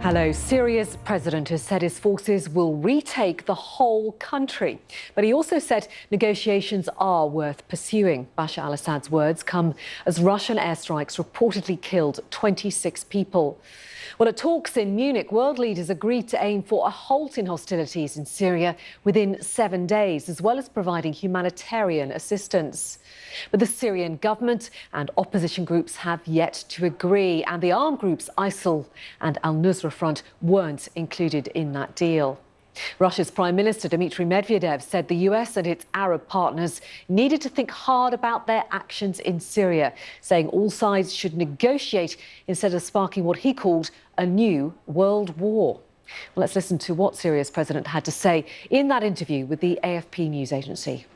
Hello. Syria's president has said his forces will retake the whole country. But he also said negotiations are worth pursuing. Bashar al-Assad's words come as Russian airstrikes reportedly killed 26 people. Well, at talks in Munich, world leaders agreed to aim for a halt in hostilities in Syria within 7 days, as well as providing humanitarian assistance. But the Syrian government and opposition groups have yet to agree, and the armed groups ISIL and al-Nusra Front weren't included in that deal. Russia's Prime Minister Dmitry Medvedev said the US and its Arab partners needed to think hard about their actions in Syria, saying all sides should negotiate instead of sparking what he called a new world war. Well, let's listen to what Syria's president had to say in that interview with the AFP news agency.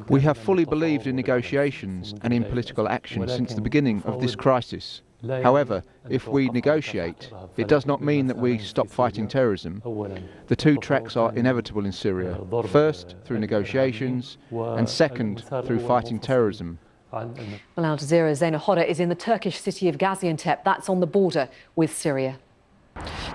We have fully believed in negotiations and in political action since the beginning of this crisis. However, if we negotiate, it does not mean that we stop fighting terrorism. The two tracks are inevitable in Syria. First, through negotiations, and second, through fighting terrorism. Well, Al Jazeera's Zaina Hoda is in the Turkish city of Gaziantep. That's on the border with Syria.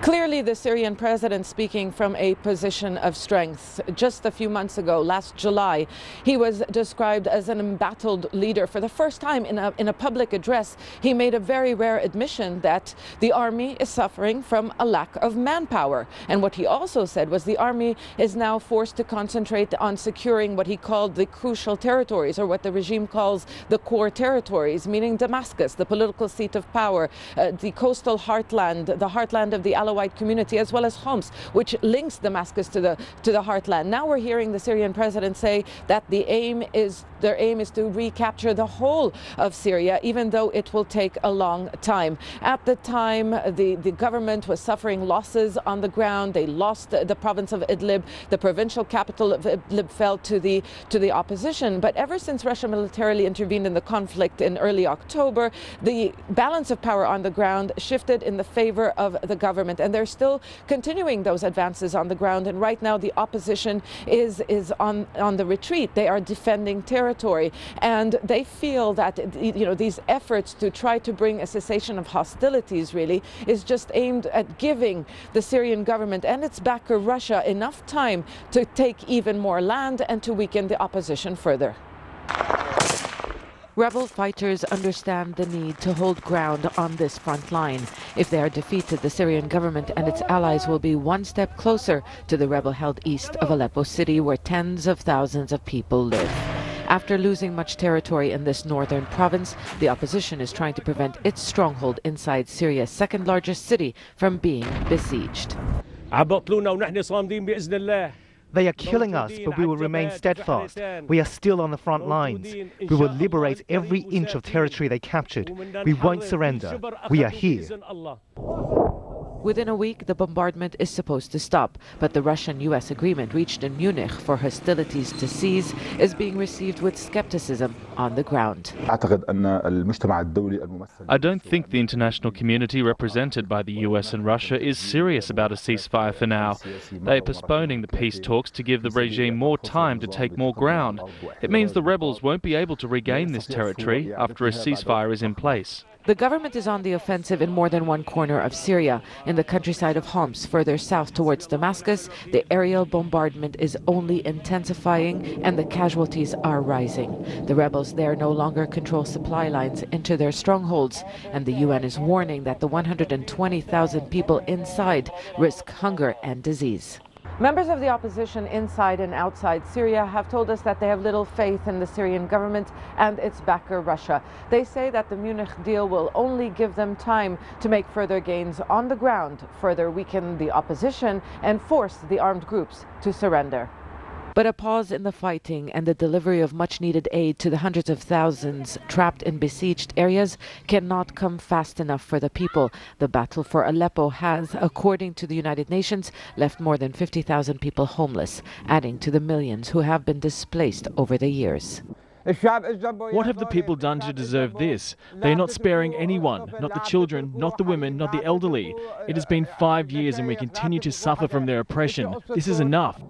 Clearly, the Syrian president speaking from a position of strength. Just a few months ago, last July, he was described as an embattled leader. For the first time in a public address, he made a very rare admission that the army is suffering from a lack of manpower. And what he also said was the army is now forced to concentrate on securing what he called the crucial territories, or what the regime calls the core territories, meaning Damascus, the political seat of power, the coastal heartland, the heartland of the Alawite community, as well as Homs, which links Damascus to the heartland. Now we're hearing the Syrian president say that their aim is to recapture the whole of Syria, even though it will take a long time. At the time, the government was suffering losses on the ground. They lost the province of Idlib. The provincial capital of Idlib fell to the opposition. But ever since Russia militarily intervened in the conflict in early October, the balance of power on the ground shifted in the favor of the government, and they're still continuing those advances on the ground. And right now the opposition is on the retreat. They are defending territory, and they feel that these efforts to try to bring a cessation of hostilities really is just aimed at giving the Syrian government and its backer Russia enough time to take even more land and to weaken the opposition further. Rebel fighters understand the need to hold ground on this front line. If they are defeated, the Syrian government and its allies will be one step closer to the rebel-held east of Aleppo city, where tens of thousands of people live. After losing much territory in this northern province, the opposition is trying to prevent its stronghold inside Syria's second largest city from being besieged. They are killing us, but we will remain steadfast. We are still on the front lines. We will liberate every inch of territory they captured. We won't surrender. We are here. Within a week, the bombardment is supposed to stop, but the Russian-US agreement reached in Munich for hostilities to cease is being received with skepticism on the ground. I don't think the international community represented by the US and Russia is serious about a ceasefire for now. They are postponing the peace talks to give the regime more time to take more ground. It means the rebels won't be able to regain this territory after a ceasefire is in place. The government is on the offensive in more than one corner of Syria. In the countryside of Homs, further south towards Damascus, the aerial bombardment is only intensifying and the casualties are rising. The rebels there no longer control supply lines into their strongholds, and the UN is warning that the 120,000 people inside risk hunger and disease. Members of the opposition inside and outside Syria have told us that they have little faith in the Syrian government and its backer Russia. They say that the Munich deal will only give them time to make further gains on the ground, further weaken the opposition and force the armed groups to surrender. But a pause in the fighting and the delivery of much-needed aid to the hundreds of thousands trapped in besieged areas cannot come fast enough for the people. The battle for Aleppo has, according to the United Nations, left more than 50,000 people homeless, adding to the millions who have been displaced over the years. What have the people done to deserve this? They are not sparing anyone, not the children, not the women, not the elderly. It has been 5 years and we continue to suffer from their oppression. This is enough.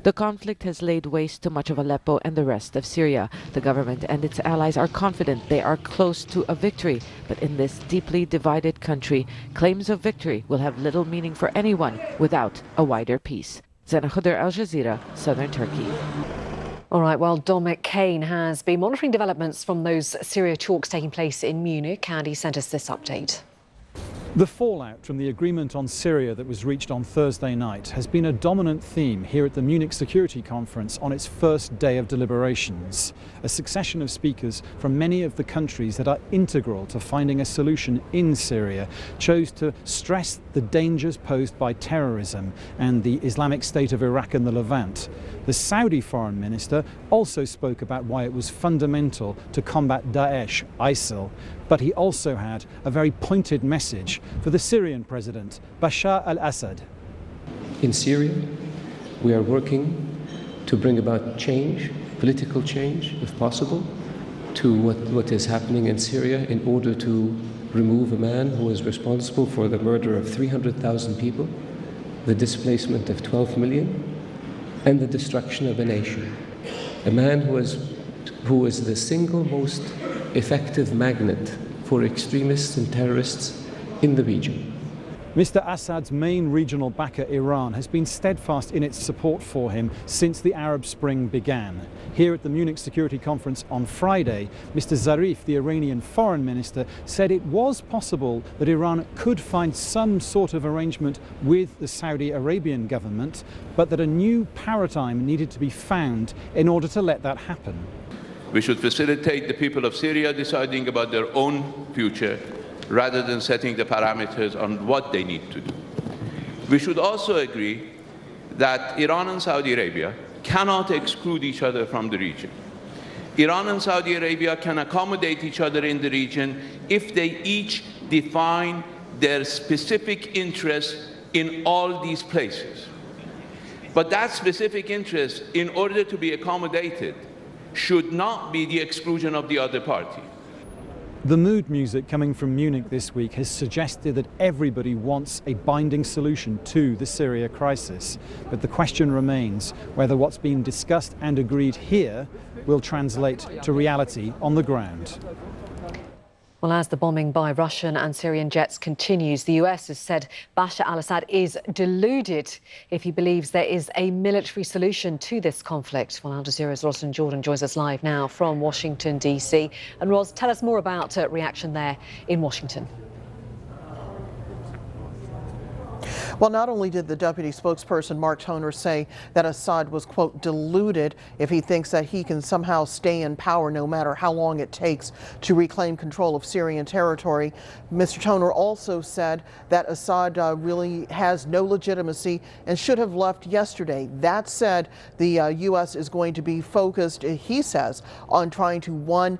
The conflict has laid waste to much of Aleppo and the rest of Syria. The government and its allies are confident they are close to a victory, but in this deeply divided country, claims of victory will have little meaning for anyone without a wider peace. Zena Khuder, Al Jazeera, Southern Turkey. All right, well, Dominic Kane has been monitoring developments from those Syria talks taking place in Munich, and he sent us this update. The fallout from the agreement on Syria that was reached on Thursday night has been a dominant theme here at the Munich Security Conference on its first day of deliberations. A succession of speakers from many of the countries that are integral to finding a solution in Syria chose to stress the dangers posed by terrorism and the Islamic State of Iraq and the Levant. The Saudi foreign minister also spoke about why it was fundamental to combat Daesh, ISIL, but he also had a very pointed message for the Syrian president, Bashar al-Assad. In Syria, we are working to bring about change, political change, if possible, to what is happening in Syria in order to remove a man who is responsible for the murder of 300,000 people, the displacement of 12 million, and the destruction of a nation. A man who is the single most effective magnet for extremists and terrorists in the region. Mr. Assad's main regional backer, Iran, has been steadfast in its support for him since the Arab Spring began. Here at the Munich Security Conference on Friday, Mr. Zarif, the Iranian foreign minister, said it was possible that Iran could find some sort of arrangement with the Saudi Arabian government, but that a new paradigm needed to be found in order to let that happen. We should facilitate the people of Syria deciding about their own future, rather than setting the parameters on what they need to do. We should also agree that Iran and Saudi Arabia cannot exclude each other from the region. Iran and Saudi Arabia can accommodate each other in the region if they each define their specific interests in all these places. But that specific interest, in order to be accommodated, should not be the exclusion of the other party. The mood music coming from Munich this week has suggested that everybody wants a binding solution to the Syria crisis. But the question remains whether what's been discussed and agreed here will translate to reality on the ground. Well, as the bombing by Russian and Syrian jets continues, the US has said Bashar al-Assad is deluded if he believes there is a military solution to this conflict. Well, Al Jazeera's Rosalind Jordan joins us live now from Washington, D.C. And Ros, tell us more about reaction there in Washington. Well, not only did the deputy spokesperson, Mark Toner, say that Assad was, quote, deluded if he thinks that he can somehow stay in power no matter how long it takes to reclaim control of Syrian territory. Mr. Toner also said that Assad really has no legitimacy and should have left yesterday. That said, the U.S. is going to be focused, he says, on trying to, one,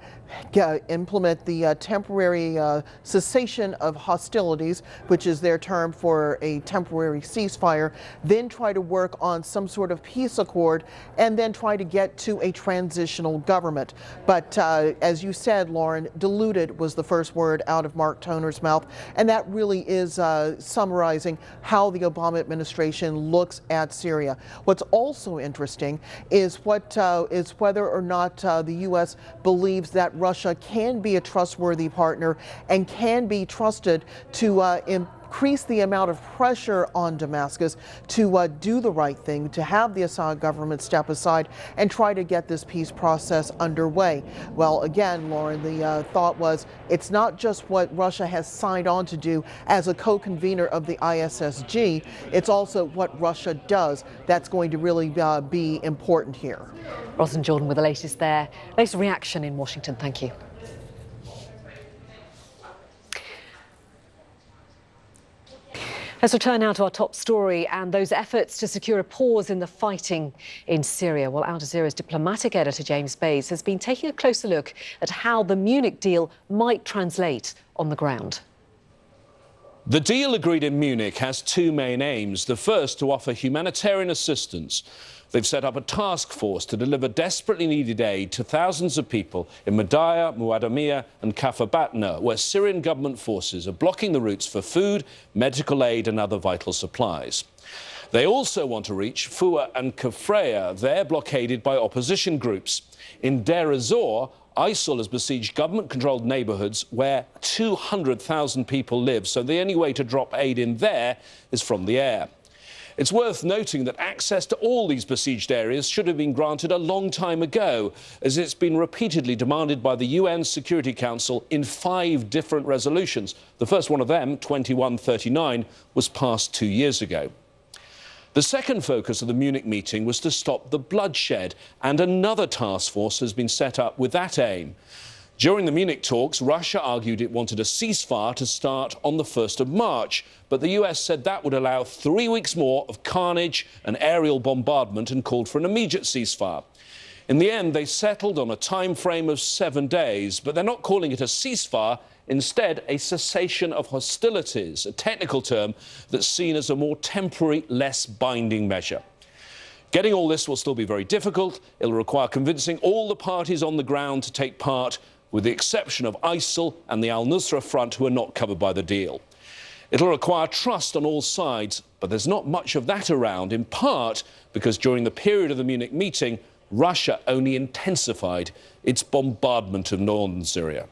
implement the temporary cessation of hostilities, which is their term for a temporary ceasefire, then try to work on some sort of peace accord, and then try to get to a transitional government. But as you said, Lauren, deluded was the first word out of Mark Toner's mouth, and that really is summarizing how the Obama administration looks at Syria. What's also interesting is whether or not the U.S. believes that Russia can be a trustworthy partner and can be trusted to increase the amount of pressure on Damascus to do the right thing, to have the Assad government step aside and try to get this peace process underway. Well, again, Lauren, the thought was it's not just what Russia has signed on to do as a co-convener of the ISSG, it's also what Russia does that's going to really be important here. Rosalind Jordan with the latest there. Latest reaction in Washington. Thank you. Let's return now to our top story and those efforts to secure a pause in the fighting in Syria. Well, Al Jazeera's diplomatic editor, James Bays, has been taking a closer look at how the Munich deal might translate on the ground. The deal agreed in Munich has two main aims. The first, to offer humanitarian assistance. They've set up a task force to deliver desperately needed aid to thousands of people in Madaya, Muadamiyah and Kafr Batna, where Syrian government forces are blocking the routes for food, medical aid and other vital supplies. They also want to reach Fua and Kafraya. They're blockaded by opposition groups. In Deir ez-Zor, ISIL has besieged government-controlled neighbourhoods where 200,000 people live, so the only way to drop aid in there is from the air. It's worth noting that access to all these besieged areas should have been granted a long time ago, as it's been repeatedly demanded by the UN Security Council in 5 different resolutions. The first one of them, 2139, was passed 2 years ago. The second focus of the Munich meeting was to stop the bloodshed, and another task force has been set up with that aim. During the Munich talks, Russia argued it wanted a ceasefire to start on the 1st of March, but the US said that would allow 3 weeks more of carnage and aerial bombardment and called for an immediate ceasefire. In the end, they settled on a time frame of 7 days, but they're not calling it a ceasefire, instead a cessation of hostilities, a technical term that's seen as a more temporary, less binding measure. Getting all this will still be very difficult. It'll require convincing all the parties on the ground to take part, with the exception of ISIL and the al-Nusra Front, who are not covered by the deal. It'll require trust on all sides, but there's not much of that around, in part because during the period of the Munich meeting, Russia only intensified its bombardment of northern Syria.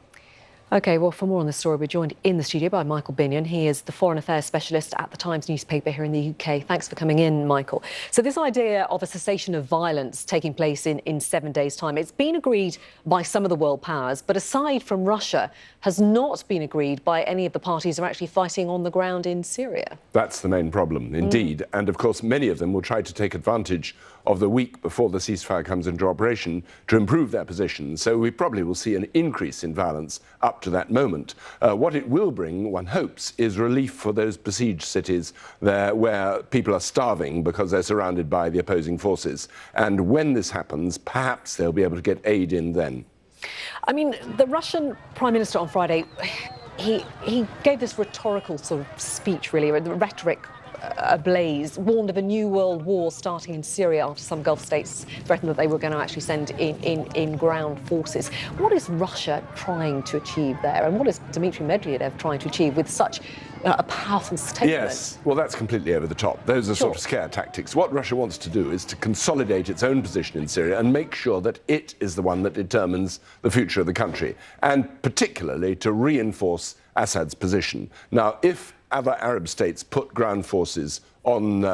OK, well, for more on this story, we're joined in the studio by Michael Binion. He is the foreign affairs specialist at the Times newspaper here in the UK. Thanks for coming in, Michael. So this idea of a cessation of violence taking place in 7 days' time, it's been agreed by some of the world powers, but aside from Russia, has not been agreed by any of the parties who are actually fighting on the ground in Syria. That's the main problem, indeed. And of course, many of them will try to take advantage of the week before the ceasefire comes into operation to improve their position. So we probably will see an increase in violence up to that moment. What it will bring, one hopes, is relief for those besieged cities there where people are starving because they're surrounded by the opposing forces. And when this happens, perhaps they'll be able to get aid in then. I mean, the Russian Prime Minister on Friday, he gave this rhetorical sort of speech, really, the rhetoric ablaze, warned of a new world war starting in Syria after some Gulf states threatened that they were going to actually send in ground forces. What is Russia trying to achieve there, and what is Dmitry Medvedev trying to achieve with such a powerful statement? Yes, well, that's completely over the top. Those are sort of scare tactics. What Russia wants to do is to consolidate its own position in Syria and make sure that it is the one that determines the future of the country, and particularly to reinforce Assad's position. Now, if other Arab states put ground forces on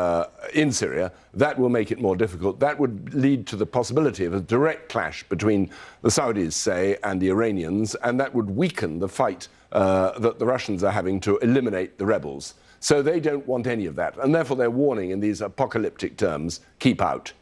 in Syria, that will make it more difficult. That would lead to the possibility of a direct clash between the Saudis, say, and the Iranians, and that would weaken the fight that the Russians are having to eliminate the rebels. So they don't want any of that, and therefore they're warning in these apocalyptic terms, keep out.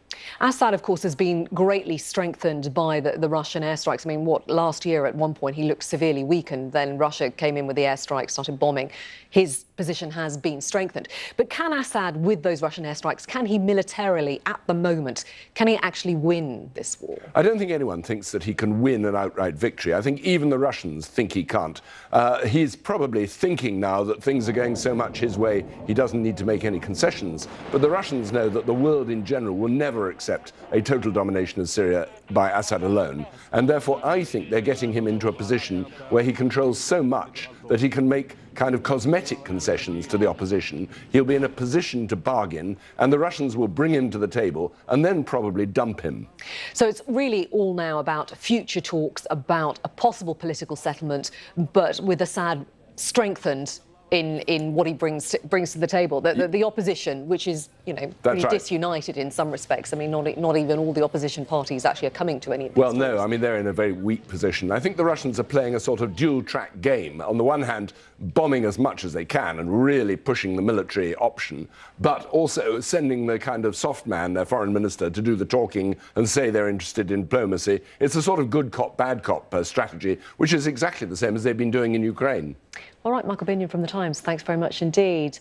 Assad, of course, has been greatly strengthened by the Russian airstrikes. I mean, last year at one point he looked severely weakened, then Russia came in with the airstrikes, started bombing. His position has been strengthened. But can Assad, with those Russian airstrikes, can he militarily, at the moment, can he actually win this war? I don't think anyone thinks that he can win an outright victory. I think even the Russians think he can't. He's probably thinking now that things are going so much his way, he doesn't need to make any concessions. But the Russians know that the world in general will never accept a total domination of Syria by Assad alone. And therefore, I think they're getting him into a position where he controls so much that he can make kind of cosmetic concessions to the opposition. He'll be in a position to bargain, and the Russians will bring him to the table and then probably dump him. to it's really all now about future talks, about a possible political settlement, but with Assad strengthened in what he brings to the table. The opposition, which is, pretty disunited in some respects. I mean, not even all the opposition parties actually are coming to any of these Well, no, I mean, they're in a very weak position. I think the Russians are playing a sort of dual-track game. On the one hand, bombing as much as they can and really pushing the military option, but also sending the kind of soft man, their foreign minister, to do the talking and say they're interested in diplomacy. It's a sort of good cop, bad cop strategy, which is exactly the same as they've been doing in Ukraine. All right, Michael Binion from The Times, thanks very much indeed.